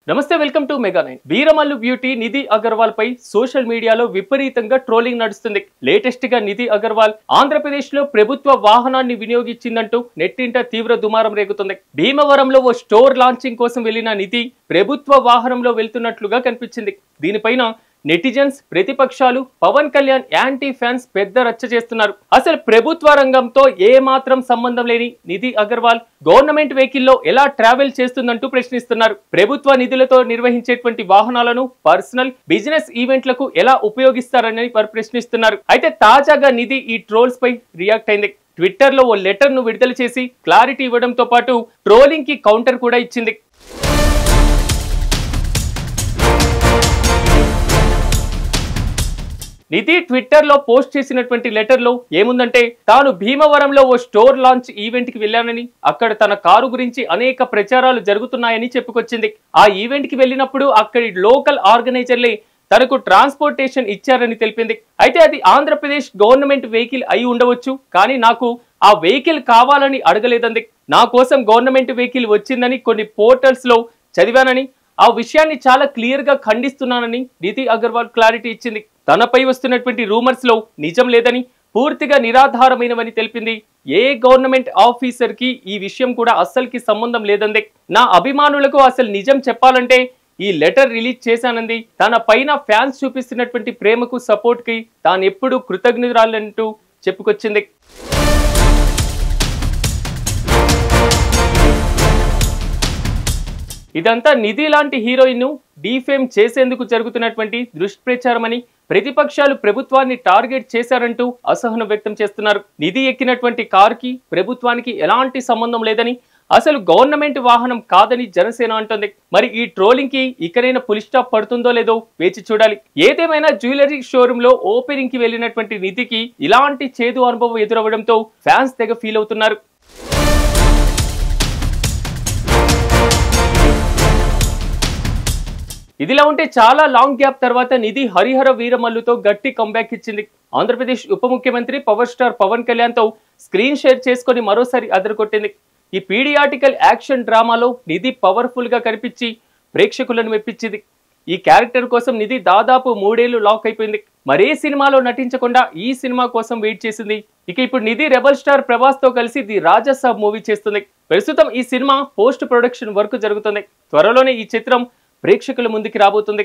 నమస్తే welcome to mega 9 Veeramallu beauty Nidhi Agarwal పై social మీడియాలో విపరీతంగా ట్రోలింగ్ నడుస్తుంది. లేటెస్ట్ గా నిధి అగర్వాల్ ఆంధ్రప్రదేశ్ లో ప్రభుత్వ వాహనాన్ని వినియోగించిందంటూ నెట్టింట తీవ్ర దుమారం రేగుతుంది. భీమవరంలో ఓ స్టోర్ లాంచింగ్ కోసం వెళ్లిన నిధి ప్రభుత్వ వాహనంలో వెళ్తున్నట్లుగా కనిపించింది. దీనిపైన నెటిజన్స్, ప్రతిపక్షాలు, పవన్ కళ్యాణ్ యాంటీ ఫ్యాన్స్ పెద్ద రచ్చ చేస్తున్నారు. అసలు ప్రభుత్వ రంగంతో ఏ మాత్రం సంబంధం లేని నిధి అగర్వాల్ గవర్నమెంట్ వెహికల్లో ఎలా ట్రావెల్ చేస్తుందంటూ ప్రశ్నిస్తున్నారు. ప్రభుత్వ నిధులతో నిర్వహించేటువంటి వాహనాలను పర్సనల్, బిజినెస్ ఈవెంట్లకు ఎలా ఉపయోగిస్తారని వారు ప్రశ్నిస్తున్నారు. అయితే తాజాగా నిధి ఈ ట్రోల్స్ పై రియాక్ట్ అయింది. ట్విట్టర్ లో ఓ లెటర్ ను విడుదల చేసి క్లారిటీ ఇవ్వడంతో పాటు ట్రోలింగ్ కి కౌంటర్ కూడా ఇచ్చింది. నిధి ట్విట్టర్ లో పోస్ట్ చేసినటువంటి లెటర్ లో ఏముందంటే, తాను భీమవరంలో ఓ స్టోర్ లాంచ్ ఈవెంట్ కి వెళ్ళానని, అక్కడ తన కారు గురించి అనేక ప్రచారాలు జరుగుతున్నాయని చెప్పుకొచ్చింది. ఆ ఈవెంట్ కి వెళ్ళినప్పుడు అక్కడి లోకల్ ఆర్గనైజర్లే తనకు ట్రాన్స్పోర్టేషన్ ఇచ్చారని తెలిపింది. అయితే అది ఆంధ్రప్రదేశ్ గవర్నమెంట్ వెహికల్ అయి ఉండవచ్చు, కానీ నాకు ఆ వెహికల్ కావాలని అడగలేదంది. నా కోసం గవర్నమెంట్ వెహికల్ వచ్చిందని కొన్ని పోర్టల్స్ లో చదివానని, ఆ విషయాన్ని చాలా క్లియర్ గా ఖండిస్తున్నానని నిధి అగర్వాల్ క్లారిటీ ఇచ్చింది. తనపై వస్తున్నటువంటి రూమర్స్ లో నిజం లేదని, పూర్తిగా నిరాధారమైనవని తెలిపింది. ఏ గవర్నమెంట్ ఆఫీసర్ కి ఈ విషయం కూడా అస్సలకి సంబంధం లేదంది. నా అభిమానులకు అసలు నిజం చెప్పాలంటే ఈ లెటర్ రిలీజ్ చేశానంది. తన పైన ఫ్యాన్స్ చూపిస్తున్నటువంటి ప్రేమకు, సపోర్ట్ కి తాను ఎప్పుడు కృతజ్ఞురాలంటూ చెప్పుకొచ్చింది. ఇదంతా నిధి లాంటి హీరోయిన్ ను డీఫేమ్ చేసేందుకు జరుగుతున్నటువంటి దుష్ప్రచారమని, ప్రతిపక్షాలు ప్రభుత్వాన్ని టార్గెట్ చేశారంటూ అసహనం వ్యక్తం చేస్తున్నారు. నిధి ఎక్కినటువంటి కార్ కి ప్రభుత్వానికి ఎలాంటి సంబంధం లేదని, అసలు గవర్నమెంట్ వాహనం కాదని జనసేన అంటుంది. మరి ఈ ట్రోలింగ్ కి ఇకనైనా ఫుల్ స్టాప్ పడుతుందో లేదో వేచి చూడాలి. ఏదేమైనా జ్యువెలరీ షోరూమ్ లో ఓపెనింగ్ కి వెళ్లినటువంటి నిధికి ఇలాంటి చేదు అనుభవం ఎదురవడంతో ఫ్యాన్స్ తెగ ఫీల్ అవుతున్నారు. ఇదిలా ఉంటే చాలా లాంగ్ గ్యాప్ తర్వాత నిధి హరిహర వీరమల్లుతో గట్టి కంబ్యాక్ ఇచ్చింది. ఆంధ్రప్రదేశ్ ఉప ముఖ్యమంత్రి పవర్ స్టార్ పవన్ కళ్యాణ్ తో స్క్రీన్ షేర్ చేసుకుని మరోసారి అదరగొట్టింది. ఈ పీడియాటికల్ యాక్షన్ డ్రామాలో నిధి పవర్ఫుల్ గా కనిపించి ప్రేక్షకులను మెప్పించింది. ఈ క్యారెక్టర్ కోసం నిధి దాదాపు 3 ఏళ్లు లాక్ అయిపోయింది. మరే సినిమాలో నటించకుండా ఈ సినిమా కోసం వెయిట్ చేసింది. ఇక ఇప్పుడు నిధి రెబల్ స్టార్ ప్రభాస్ తో కలిసి ది రాజాసాబ్ మూవీ చేస్తుంది. ప్రస్తుతం ఈ సినిమా పోస్ట్ ప్రొడక్షన్ వర్క్ జరుగుతుంది. త్వరలోనే ఈ చిత్రం ప్రేక్షకుల ముందుకి రాబోతుంది.